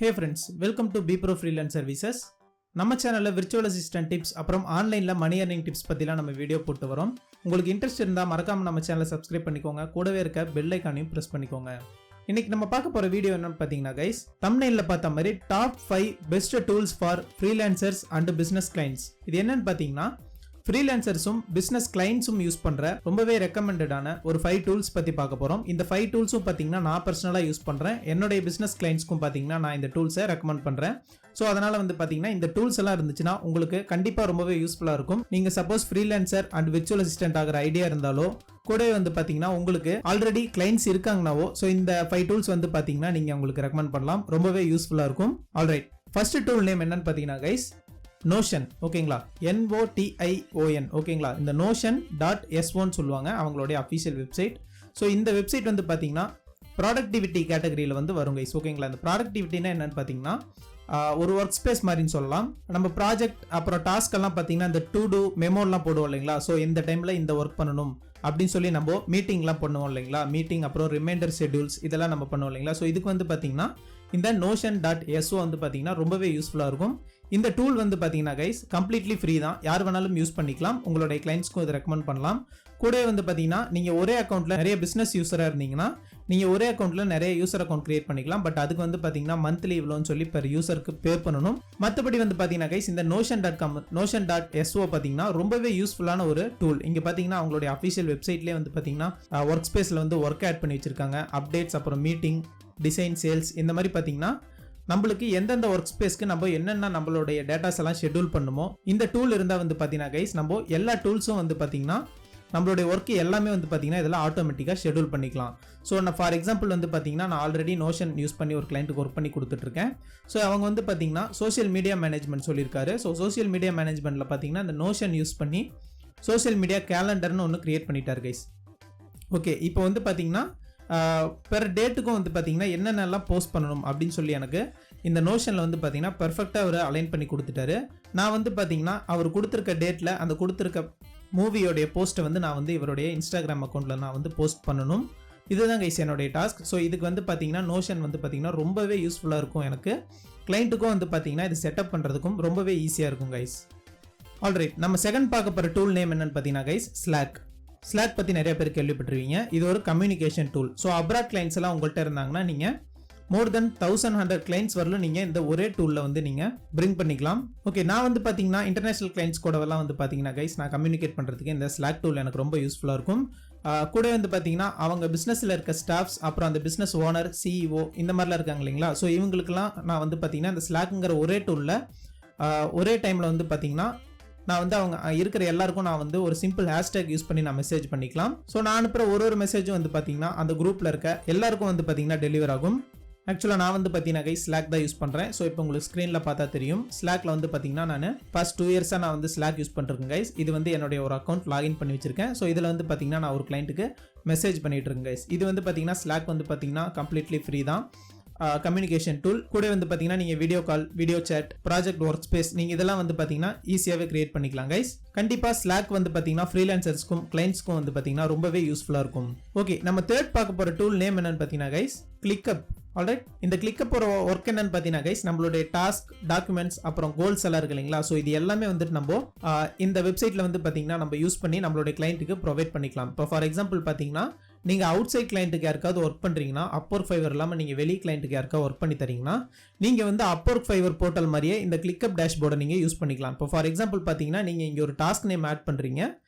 Hey friends, welcome to BPro Freelance Services. நம்ம சேனல்ல virtual assistant tips அப்புறம் ஆன்லைன்ல மணி earning tips பத்திலாம் நம்ம வீடியோ போட்டு வரோம். உங்களுக்கு இன்ட்ரெஸ்ட் இருந்தா மறக்காம நம்ம சேனலை சப்ஸ்கிரைப் பண்ணிக்கோங்க. கூடவே இருக்க பெல் ஐகானையும் பிரஸ் பண்ணிக்கோங்க. இன்னைக்கு நம்ம பார்க்க போற வீடியோ என்னன்னு பாத்தீங்கன்னா guys, thumbnailல பார்த்த மாதிரி top 5 best tools for freelancers and business clients. இது என்னன்னு பாத்தீங்கன்னா ஃப்ரீலான்சர்ஸும் பிசினஸ் கிளைண்ட்ஸும் யூஸ் பண்ற ரொம்பவே ரெக்கமெண்டடான ஒரு 5 டூல்ஸ் பத்தி பார்க்க போறோம். இந்த 5 டூல்ஸும் பாத்தீங்கன்னா நான் பர்சனலா யூஸ் பண்றேன். என்னுடைய பிசினஸ் கிளைண்ட்ஸ்க்கும் பாத்தீங்கன்னா நான் இந்த டூல்ஸை ரெக்கமெண்ட் பண்றேன். ஸோ அதனால பாத்தீங்கன்னா இந்த டூல்ஸ் எல்லாம் இருந்துச்சுன்னா உங்களுக்கு கண்டிப்பா ரொம்பவே யூஸ்ஃபுல்லா இருக்கும். நீங்க suppose freelancer and virtual assistant ஆகிற ஐடியா இருந்தாலோ கூட பாத்தீங்கன்னா உங்களுக்கு ஆல்ரெடி கிளைண்ட்ஸ் இருக்காங்கனாவோ ஸோ இந்த 5 டூல்ஸ் பாத்தீங்கன்னா நீங்க உங்களுக்கு ரெக்கமெண்ட் பண்ணலாம். ரொம்பவே யூஸ்ஃபுல்லா இருக்கும். ஆல்ரைட், ஃபர்ஸ்ட் டூல் நேம் என்னன்னு பாத்தீங்கன்னா கைஸ் நோஷன். ஓகேங்களா, NOTION. ஓகேங்களா, இந்த notion.so சொல்லுவாங்க அவங்களுடைய அஃபிஷியல் வெப்சைட். ஸோ இந்த வெப்சைட் பாத்தீங்கன்னா ப்ராடக்டிவிட்டி கேட்டகரியில் வரும் கைஸ். ஓகேங்களா, இந்த ப்ராடக்டிவிட்டினா என்னன்னு பார்த்தீங்கன்னா ஒரு ஒர்க் ஸ்பேஸ் மாதிரின்னு சொல்லலாம். நம்ம ப்ராஜெக்ட் அப்புறம் டாஸ்க் எல்லாம் பார்த்தீங்கன்னா இந்த டு டூ மெமோலாம் போடுவோம் இல்லைங்களா. ஸோ இந்த டைமில் இந்த ஒர்க் பண்ணணும் அப்படின்னு சொல்லி நம்ம மீட்டிங்லாம் பண்ணுவோம் இல்லைங்களா. மீட்டிங் அப்புறம் ரிமைண்டர் ஷெட்யூல்ஸ் இதெல்லாம் நம்ம பண்ணுவோம் இல்லைங்களா. ஸோ இதுக்கு பார்த்தீங்கன்னா இந்த notion.so பார்த்தீங்கன்னா ரொம்பவே யூஸ்ஃபுல்லாக இருக்கும். இந்த டூல் பார்த்தீங்கன்னா கைஸ் கம்ப்ளீட்லி ஃப்ரீ தான். யார் வேணாலும் யூஸ் பண்ணிக்கலாம். உங்களுடைய கிளைண்ட்ஸ்க்கும் இதை ரெக்கமெண்ட் பண்ணலாம். கூட பார்த்தீங்கன்னா நீங்கள் ஒரே அக்கௌண்ட்டில் நிறைய பிஸ்னஸ் யூஸராக இருந்தீங்கன்னா நீங்கள் ஒரே அக்கௌண்ட்டில் நிறைய யூசர் அக்கௌண்ட் கிரியேட் பண்ணிக்கலாம். பட் அதுக்கு பார்த்தீங்கன்னா மந்த்லி இவ்வளோன்னு சொல்லி பெர் யூசருக்கு பே பண்ணணும். மற்றபடி பார்த்தீங்கன்னா கைஸ் இந்த notion.so பார்த்தீங்கன்னா ரொம்பவே யூஸ்ஃபுல்லான ஒரு டூல். இங்கே பார்த்தீங்கன்னா அவங்களுடைய அஃபிஷியல் வெப்சைட்லேயே பார்த்தீங்கன்னா ஒர்க் ஸ்பேஸில் ஒர்க் ஆட் பண்ணி வச்சிருக்காங்க. அப்டேட்ஸ் அப்புறம் மீட்டிங், டிசைன், சேல்ஸ் இந்த மாதிரி பார்த்தீங்கன்னா நம்மளுக்கு எந்தெந்த ஒர்க் ஸ்பேஸ்க்கு நம்ம என்னென்ன நம்மளுடைய டேட்டாஸ் எல்லாம் ஷெட்யூல் பண்ணுமோ இந்த டூல் இருந்தால் பார்த்தீங்கன்னா கைஸ் நம்ம எல்லா டூல்ஸும் பார்த்தீங்கன்னா நம்மளுடைய ஒர்க் எல்லாமே பார்த்தீங்கன்னா இதெல்லாம் ஆட்டோமேட்டிக்காக ஷெட்யூல் பண்ணிக்கலாம். ஸோ நான் ஃபார் எக்ஸாம்பிள் பார்த்தீங்கன்னா நான் ஆல்ரெடி நோஷன் யூஸ் பண்ணி ஒரு கிளைண்ட்டுக்கு ஒர்க் பண்ணி கொடுத்துட்ருக்கேன். ஸோ அவங்க பார்த்தீங்கன்னா சோஷியல் மீடியா மேனேஜ்மெண்ட் சொல்லியிருக்காரு. ஸோ சோஷியல் மீடியா மேனேஜ்மெண்ட்டில் பார்த்தீங்கன்னா இந்த நோஷன் யூஸ் பண்ணி சோஷியல் மீடியா கேலண்டர்னு ஒன்று கிரியேட் பண்ணிட்டார் கைஸ். ஓகே, இப்போ பார்த்தீங்கன்னா பெர் டேட்டுக்கும் பார்த்தீங்கன்னா என்னென்னலாம் போஸ்ட் பண்ணணும் அப்படின்னு சொல்லி எனக்கு இந்த நோஷனில் பார்த்தீங்கன்னா பெர்ஃபெக்டாக அவர் அலைன் பண்ணி கொடுத்துட்டாரு. நான் பார்த்தீங்கன்னா அவர் கொடுத்துருக்க டேட்டில் அந்த கொடுத்துருக்க மூவியோடைய போஸ்ட்டை நான் இவருடைய இன்ஸ்டாகிராம் அக்கௌண்ட்டில் நான் போஸ்ட் பண்ணணும். இதுதான் கைஸ் என்னுடைய டாஸ்க். ஸோ இதுக்கு பார்த்தீங்கன்னா நோஷன் பார்த்தீங்கன்னா ரொம்பவே யூஸ்ஃபுல்லாக இருக்கும். எனக்கு கிளைண்ட்டுக்கும் பார்த்தீங்கன்னா இது செட்டப் பண்ணுறதுக்கும் ரொம்பவே ஈஸியாக இருக்கும் கைஸ். ஆல்ரைட், நம்ம செகண்ட் பார்க்க போகிற டூல் நேம் என்னன்னு பார்த்தீங்கன்னா கைஸ் ஸ்லாக் பற்றி நிறைய பேர் கேள்விப்பட்டிருவீங்க. இது ஒரு communication tool. So abroad clients எல்லாம் உங்கள்கிட்ட இருந்தாங்கன்னா நீங்கள் மோர் தென் 1100 கிளைண்ட்ஸ் வரலும் நீங்கள் இந்த ஒரே டூலில் நீங்கள் பிரிங் பண்ணிக்கலாம். ஓகே, நான் பார்த்தீங்கன்னா இன்டர்நேஷனல் கிளைண்ட்ஸ் கூடவெல்லாம் பார்த்தீங்கன்னா கைஸ் நான் கம்யூனிகேட் பண்ணுறதுக்கு இந்த ஸ்லாக் டூல் எனக்கு ரொம்ப யூஸ்ஃபுல்லாக இருக்கும். கூட பார்த்தீங்கன்னா அவங்க பிஸ்னஸில் இருக்க ஸ்டாஃப்ஸ் அப்புறம் அந்த பிஸ்னஸ் ஓனர், CEO இந்த மாதிரிலாம் இருக்காங்க இல்லைங்களா. ஸோ இவங்களுக்குலாம் நான் பார்த்தீங்கன்னா இந்த ஸ்லாக்குங்கிற ஒரே டூலில் ஒரே டைமில் பார்த்தீங்கன்னா நான் அவங்க இருக்கிற எல்லாருக்கும் நான் ஒரு சிம்பிள் ஹேஷ்டேக் யூஸ் பண்ணி நான் மெசேஜ் பண்ணிக்கலாம். ஸோ நான் அனுப்புகிற ஒரு மெசேஜும் பார்த்தீங்கன்னா அந்த குரூப்பில் இருக்க எல்லாருக்கும் பார்த்தீங்கன்னா டெலிவர் ஆகும். ஆக்சுவலாக நான் பார்த்தீங்கன்னா கைஸ் ஸ்லாக் தான் யூஸ் பண்ணுறேன். ஸோ இப்போ உங்களுக்கு ஸ்க்ரீனில் பார்த்தா தெரியும். ஸ்லாக்ல பார்த்தீங்கன்னா நான் ஃபர்ஸ்ட் 2 இயர்ஸாக நான் ஸ்லாக் யூஸ் பண்ணிருக்கேன் கைஸ். இது என்னுடைய ஒரு அக்கௌண்ட் லாகின் பண்ணி வச்சிருக்கேன். ஸோ இதில் பார்த்தீங்கன்னா நான் ஒரு கிளைண்ட்டுக்கு மெசேஜ் பண்ணிட்டு இருக்கேன் கைஸ். இது பார்த்தீங்கன்னா ஸ்லாக் பார்த்தீங்கன்னா கம்ப்ளீட்லி ஃப்ரீ தான் கம்யூனிகேஷன் டூல். கூட பார்த்தீங்கன்னா நீங்கள் video call, video chat, project work space நீங்கள் இதெல்லாம் பார்த்தீங்கன்னா ஈஸியாகவே கிரியேட் பண்ணிக்கலாம் கைஸ். கண்டிப்பாக ஸ்லாக் பார்த்தீங்கன்னா ஃப்ரீலான்சர்ஸ்க்கும் கிளைண்ட்ஸ்க்கும் பார்த்தீங்கன்னா ரொம்பவே யூஸ்ஃபுல்லாக இருக்கும். ஓகே, நம்ம தேர்ட் பார்க்க போகிற டூல் நேம் என்னன்னு பார்த்தீங்கன்னா கைஸ் கிளிக்கப். ஆல்ரைட், இந்த கிளிக்கப் ஒரு ஒர்க் என்னன்னு பார்த்தீங்கன்னா கைஸ் நம்மளுடைய டாஸ்க், டாக்குமெண்ட்ஸ் அப்புறம் கோல்ஸ் எல்லாம் இருக்கு இல்லைங்களா. ஸோ இது எல்லாமே நம்ம இந்த வெப்சைட்ல பார்த்தீங்கன்னா நம்ம யூஸ் பண்ணி நம்மளுடைய கிளைண்ட்டுக்கு ப்ரொவைட் பண்ணிக்கலாம். இப்போ ஃபார் எக்ஸாம்பிள் பார்த்தீங்கன்னா நீங்கள் அவுட் சைட் கிளைண்ட்டுக்கு யாருக்காவது ஒர்க் பண்ணுறீங்கன்னா அப்போர்க் ஃபைவர் இல்லாமல் நீங்கள் வெளி கிளைண்ட்டுக்கு யாருக்காவது ஒர்க் பண்ணி தரீங்கன்னா நீங்கள் அப்போர்க் ஃபைவர் போர்ட்டல் மாதிரியே இந்த கிளிக்கப் டேஷ்போர்டை நீங்கள் யூஸ் பண்ணிக்கலாம். இப்போ ஃபார் எக்ஸாம்பிள் பார்த்தீங்கன்னா நீங்கள் இங்கே ஒரு டாஸ்க் நேம் ஆட் பண்ணுறீங்க.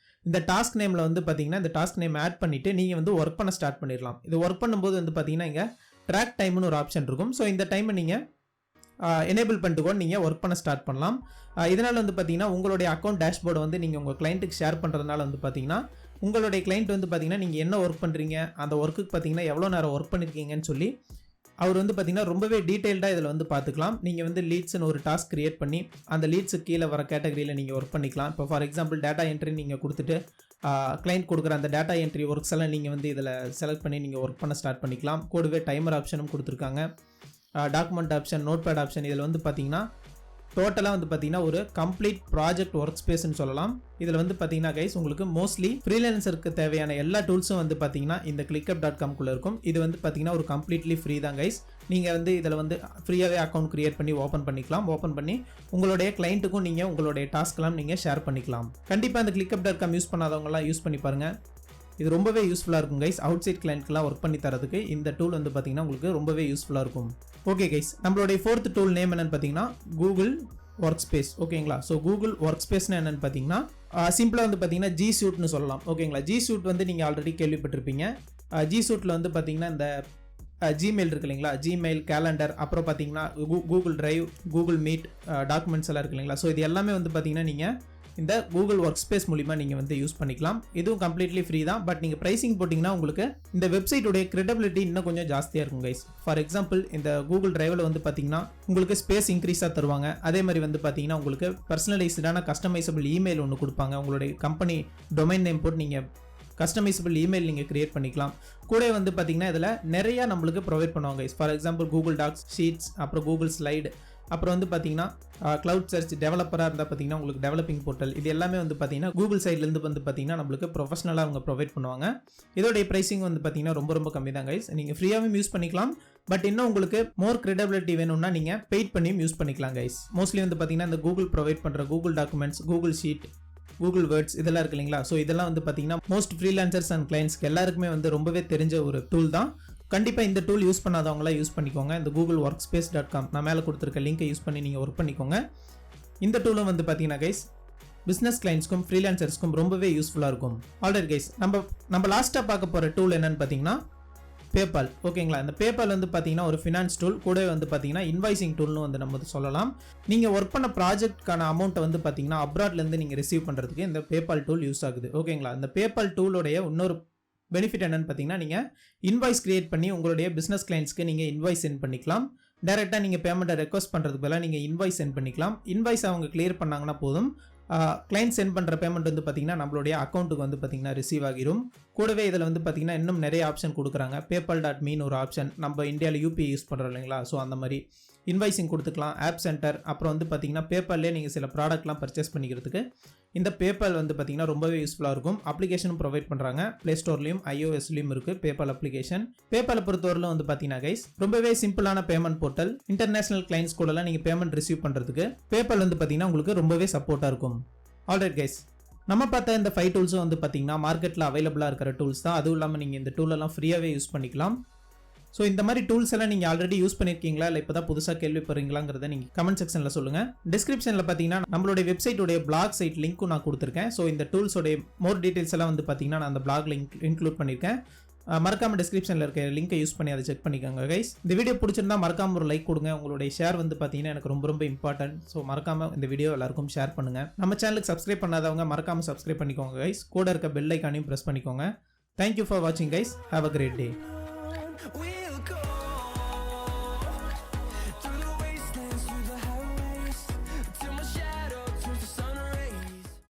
இந்த டாஸ்க் நேமில் பார்த்தீங்கன்னா இந்த டாஸ்க் நேம் ஆட் பண்ணிவிட்டு நீங்கள் ஒர்க் பண்ண ஸ்டார்ட் பண்ணிடலாம். இது ஒர்க் பண்ணும்போது பார்த்தீங்கன்னா இங்கே ட்ராக் டைம்னு ஒரு ஆப்ஷன் இருக்கும். ஸோ இந்த டைமை நீங்கள் எனேபிள் பண்ணிட்டு கூட நீங்கள் ஒர்க் பண்ண ஸ்டார்ட் பண்ணலாம். இதனால் பார்த்தீங்கன்னா உங்களுடைய அக்கௌண்ட் டேஷ்போர்டை நீங்கள் உங்கள் கிளைண்ட்டுக்கு ஷேர் பண்ணுறதுனால பார்த்தீங்கன்னா உங்களுடைய கிளைண்ட் பார்த்தீங்கன்னா நீங்கள் என்ன ஒர்க் பண்ணுறீங்க, அந்த ஒர்க்குக்கு பார்த்தீங்கன்னா எவ்வளோ நேரம் ஒர்க் பண்ணியிருக்கீங்கன்னு சொல்லி அவர் பார்த்தீங்கன்னா ரொம்பவே டீட்டெயில்டாக இதில் பார்த்துக்கலாம். நீங்கள் லீட்ஸ்னு ஒரு டாஸ்க் கிரியேட் பண்ணி அந்த லீட்ஸுக்கு கீழே வர கேட்டகரியில் நீங்கள் ஒர்க் பண்ணிக்கலாம். இப்போ ஃபார் எக்ஸாம்பிள் டேட்டா என்ட்ரி நீங்கள் கொடுத்துட்டு கிளைண்ட் கொடுக்குற அந்த டேட்டா என்ட்ரி ஒர்க்ஸ் எல்லாம் நீங்கள் இதில் செலக்ட் பண்ணி நீங்கள் ஒர்க் பண்ண ஸ்டார்ட் பண்ணிக்கலாம். கூடவே டைமர் ஆப்ஷனும் கொடுத்துருக்காங்க. Document option, notepad option இதில் பார்த்தீங்கன்னா டோட்டலாக வந்து பார்த்தீங்கன்னா ஒரு கம்ப்ளீட் ப்ராஜெக்ட் ஒர்க் ஸ்பேஸ்னு சொல்லலாம். இதில் வந்து பார்த்தீங்கன்னா கைஸ் உங்களுக்கு மோஸ்ட்லி ஃப்ரீலான்சருக்கு தேவையான எல்லா டூல்ஸும் வந்து பார்த்தீங்கன்னா இந்த clickup.com குள்ளே இருக்கும். இது வந்து பார்த்தீங்கன்னா ஒரு கம்ப்ளீட்லி ஃப்ரீ தான் கைஸ். நீங்கள் வந்து இதில் வந்து ஃப்ரீயாகவே அக்கௌண்ட் கிரியேட் பண்ணி ஓப்பன் பண்ணிக்கலாம். ஓப்பன் பண்ணி உங்களுடைய கிளைண்ட்டுக்கும் நீங்கள் உங்களுடைய டாஸ்க்லாம் நீங்கள் ஷேர் பண்ணிக்கலாம். கண்டிப்பாக இந்த clickup.com யூஸ் பண்ணாதவங்களாம் யூஸ் பண்ணி பாருங்கள். இது ரொம்பவே யூஸ்ஃபுல்லாக இருக்கும் கைஸ். அவுட் சைட் கிளைண்ட்க்கெலாம் ஒர்க் பண்ணி தரதுக்கு இந்த டூல் வந்து பார்த்தீங்கன்னா உங்களுக்கு ரொம்பவே யூஸ்ஃபுல்லாக இருக்கும். ஓகே கைஸ், நம்மளுடைய 4th டூல் நேம் என்னன்னு பார்த்தீங்கன்னா கூகுள் ஒர்க் ஸ்பேஸ். ஓகேங்களா? ஸோ கூகுள் ஒர்க் ஸ்பேஸ்னு என்னென்னு பார்த்தீங்கன்னா சிம்பிளாக வந்து பார்த்தீங்கன்னா ஜி சூட்னு சொல்லலாம். ஓகேங்களா? ஜி சூட் வந்து நீங்கள் ஆல்ரெடி கேள்விப்பட்டிருப்பீங்க. ஜி சூட்டில் வந்து பார்த்தீங்கன்னா இந்த ஜிமெயில் இருக்கு இல்லைங்களா, ஜிமெயில், கேலண்டர், அப்புறம் பார்த்தீங்கன்னா Google drive, Google meet, documents எல்லாம் இருக்கு இல்லைங்களா. ஸோ இது எல்லாமே வந்து பார்த்தீங்கன்னா நீங்கள் இந்த கூகுள் ஒர்க் ஸ்பேஸ் மூலிமா நீங்கள் வந்து யூஸ் பண்ணிக்கலாம். இதுவும் கம்ப்ளீட்லி ஃப்ரீ தான். பட் நீங்கள் ப்ரைசிங் போட்டிங்கன்னா உங்களுக்கு இந்த வெப்சைட்டுடைய கிரெடிபிலிட்டி இன்னும் கொஞ்சம் ஜாஸ்தியாக இருக்கும் கைஸ். ஃபார் எக்ஸாம்பிள் இந்த கூகுள் டிரைவில் வந்து பார்த்தீங்கன்னா உங்களுக்கு ஸ்பேஸ் இன்க்ரீஸாக தருவாங்க. அதே மாதிரி வந்து பார்த்தீங்கன்னா உங்களுக்கு பர்சனலைஸ்டான கஸ்டமைசபிள் இமெயில் ஒன்று கொடுப்பாங்க. உங்களுடைய கம்பெனி டொமைன் நேம் போட்டு நீங்கள் கஸ்டமைசபிள் இமெயில் நீங்கள் கிரியேட் பண்ணிக்கலாம். கூட வந்து பார்த்தீங்கன்னா இதில் நிறையா நம்மளுக்கு ப்ரொவைட் பண்ணுவாங்க. For example Google Docs, Sheets, அப்புறம் கூகுள் ஸ்லைடு, அப்புறம் வந்து பார்த்தீங்கன்னா க்ளவுட் சர்ச், டெவலப்பராக இருந்தால் பார்த்தீங்கன்னா உங்களுக்கு டெவலப்பிங் போர்ட்டல், இது எல்லாமே வந்து பார்த்தீங்கன்னா கூகுள் சைட்லேருந்து வந்து பார்த்தீங்கன்னா நம்மளுக்கு ப்ரொஃபஷனலாக அவங்க ப்ரொவைட் பண்ணுவாங்க. இதோடைய ப்ரைசிங் வந்து பார்த்தீங்கன்னா ரொம்ப ரொம்ப கம்மி தான் கைஸ். நீங்கள் ஃப்ரீயாகவும் யூஸ் பண்ணிக்கலாம். பட் இன்னும் உங்களுக்கு மோர் கிரெடிபிலிட்டி வேணும்னா நீங்கள் பெய்ட் பண்ணியும் யூஸ் பண்ணிக்கலாம் கைஸ். மோஸ்ட்லி வந்து பார்த்தீங்கன்னா இந்த கூகுள் ப்ரொவைட் பண்ணுற Google documents, Google sheet, Google words இதெல்லாம் இருக்கு இல்லைங்களா. ஸோ இதெல்லாம் வந்து பார்த்தீங்கன்னா மோஸ்ட் ஃப்ரீலான்சர்ஸ் அண்ட் கிளைண்ட்ஸ்க்கு எல்லாருக்குமே வந்து ரொம்பவே தெரிஞ்ச ஒரு டூல் தான். கண்டிப்பாக இந்த டூல் யூஸ் பண்ணாதவங்களாம் யூஸ் பண்ணிக்கோங்க. இந்த கூகுள் ஒர்க் ஸ்பேஸ்.com நான் மேலே கொடுத்துருக்க லிங்கை யூஸ் பண்ணி நீங்கள் ஒர்க் பண்ணிக்கோங்க. இந்த டூலும் வந்து பார்த்தீங்கன்னா கைஸ் பிஸ்னஸ் கிளைண்ட்ஸ்க்கும் ஃப்ரீலான்சர்ஸ்க்கும் ரொம்பவே யூஸ்ஃபுல்லாக இருக்கும். ஆல்ரெடி கைஸ் நம்ம லாஸ்ட்டாக பார்க்க போகிற டூல் என்னன்னு பார்த்தீங்கன்னா பேபால். ஓகேங்களா? இந்த பேபால் வந்து பார்த்தீங்கன்னா ஒரு ஃபினான்ஸ் டூல், கூடவே வந்து பார்த்தீங்கன்னா இன்வாய்சிங் டூல்னு வந்து நம்ம சொல்லலாம். நீங்கள் ஒர்க் பண்ண ப்ராஜெக்ட்கான அமௌண்ட்டை வந்து பார்த்தீங்கன்னா அப்ராட்லேருந்து நீங்கள் ரிசீவ் பண்ணுறதுக்கு இந்த பேபால் டூல் யூஸ் ஆகுது. ஓகேங்களா? இந்த பேபால் டூலோடைய இன்னொரு பெனிஃபிட் என்னன்னு பார்த்தீங்கன்னா நீங்கள் இன்வாய்ஸ் கிரியேட் பண்ணி உங்களுடைய பிஸ்னஸ் கிளைண்ட்ஸ்க்கு நீங்கள் இன்வாய்ஸ் சென்ட் பண்ணிக்கலாம். டேரெக்டாக நீங்கள் பேமெண்ட்டை ரெக்வஸ்ட் பண்ணுறதுக்கு பதிலாக நீங்கள் இன்வாய்ஸ் சென்ட் பண்ணிக்கலாம். இன்வாய்ஸ் அவங்க கிளியர் பண்ணாங்கன்னா போதும், கிளைண்ட் சென்ட் பண்ணுற பேமெண்ட் வந்து பார்த்தீங்கன்னா நம்மளுடைய அக்கௌண்ட்டுக்கு வந்து பார்த்தீங்கன்னா ரிசீவ் ஆகிரும். கூடவே இதில் வந்து பார்த்தீங்கன்னா இன்னும் நிறைய ஆப்ஷன் கொடுக்குறாங்க. பேபால்.மீன்னு ஒரு ஆப்ஷன், நம்ம இந்தியாவில் யூபிஐ யூஸ் பண்ணுறோம் இல்லைங்களா. ஸோ அந்த மாதிரி இன்வாய்சிங் கொடுத்துக்கலாம். ஆப் சென்டர், அப்புறம் வந்து பார்த்தீங்கன்னா பேபால்லே நீங்கள் சில ப்ராடக்ட்லாம் பர்ச்சேஸ் பண்ணிக்கிறதுக்கு இந்த பேபால் வந்து பார்த்தீங்கன்னா ரொம்பவே யூஸ்ஃபுல்லாக இருக்கும். அப்ளிகேஷனும் ப்ரொவைட் பண்ணுறாங்க. ப்ளே ஸ்டோர்லையும் iOSலையும் இருக்குது பேபால் அப்ளிகேஷன். பேபாலை பொறுத்தவரையிலும் வந்து பார்த்தீங்கன்னா கைஸ் ரொம்பவே சிம்பிளான பேமெண்ட் போர்ட்டல். இன்டர்நேஷனல் கிளைண்ட்ஸ் கூடலாம் நீங்கள் பேமெண்ட் ரிசீவ் பண்ணுறதுக்கு பேபால் வந்து பார்த்தீங்கன்னா உங்களுக்கு ரொம்பவே சப்போர்ட்டாக இருக்கும். ஆல்ரைட் கைஸ், நம்ம பார்த்த இந்த 5 டூல்ஸும் வந்து பார்த்தீங்கன்னா மார்க்கெட்டில் அவைலபிளாக இருக்கிற டூல்ஸ் தான். அதுவும் இல்லாமல் நீங்கள் இந்த டூலெல்லாம் ஃப்ரீயாகவே யூஸ் பண்ணிக்கலாம். ஸோ இந்த மாதிரி டூல்ஸ் எல்லாம் நீங்கள் ஆல்ரெடி யூஸ் பண்ணியிருக்கீங்களா, இல்லை இப்போ தான் புதுசாக கேள்விப்படுறீங்களாங்கிறத நீங்கள் கமெண்ட் செக்ஷனில் சொல்லுங்கள். டிஸ்கிரிப்ஷனில் பார்த்தீங்கன்னா நம்மளுடைய வெப்சைட்டுடைய பிளாக் சைட் லிங்க்கும் நான் கொடுத்துருக்கேன். ஸோ இந்த டூல்ஸோடைய மோர் டீட்டெயில்ஸ் எல்லாம் வந்து பார்த்தீங்கன்னா நான் அந்த பிளாக் லிங்க் இன்க்ளூட் பண்ணியிருக்கேன். மறக்காம டிஸ்கிரிப்ஷனில் இருக்க லிங்கை யூஸ் பண்ணி அதை செக் பண்ணிக்கோங்க கைஸ். இந்த வீடியோ பிடிச்சிருந்தா மறக்காம ஒரு லைக் கொடுங்க. உங்களுடைய ஷேர் வந்து பார்த்தீங்கன்னா எனக்கு ரொம்ப ரொம்ப இம்பார்ட்டன்ட். ஸோ மறக்காம இந்த வீடியோ எல்லாருக்கும் ஷேர் பண்ணுங்கள். நம்ம சேனலுக்கு சப்ஸ்கிரைப் பண்ணாதவங்க மறக்காம சப்ஸ்கிரைப் பண்ணிக்கோங்க கைஸ். கூட இருக்க பெல் ஐக்கானையும் ப்ரெஸ் பண்ணிக்கோங்க. தேங்க்யூ ஃபார் வாட்சிங் guys. Have a great day.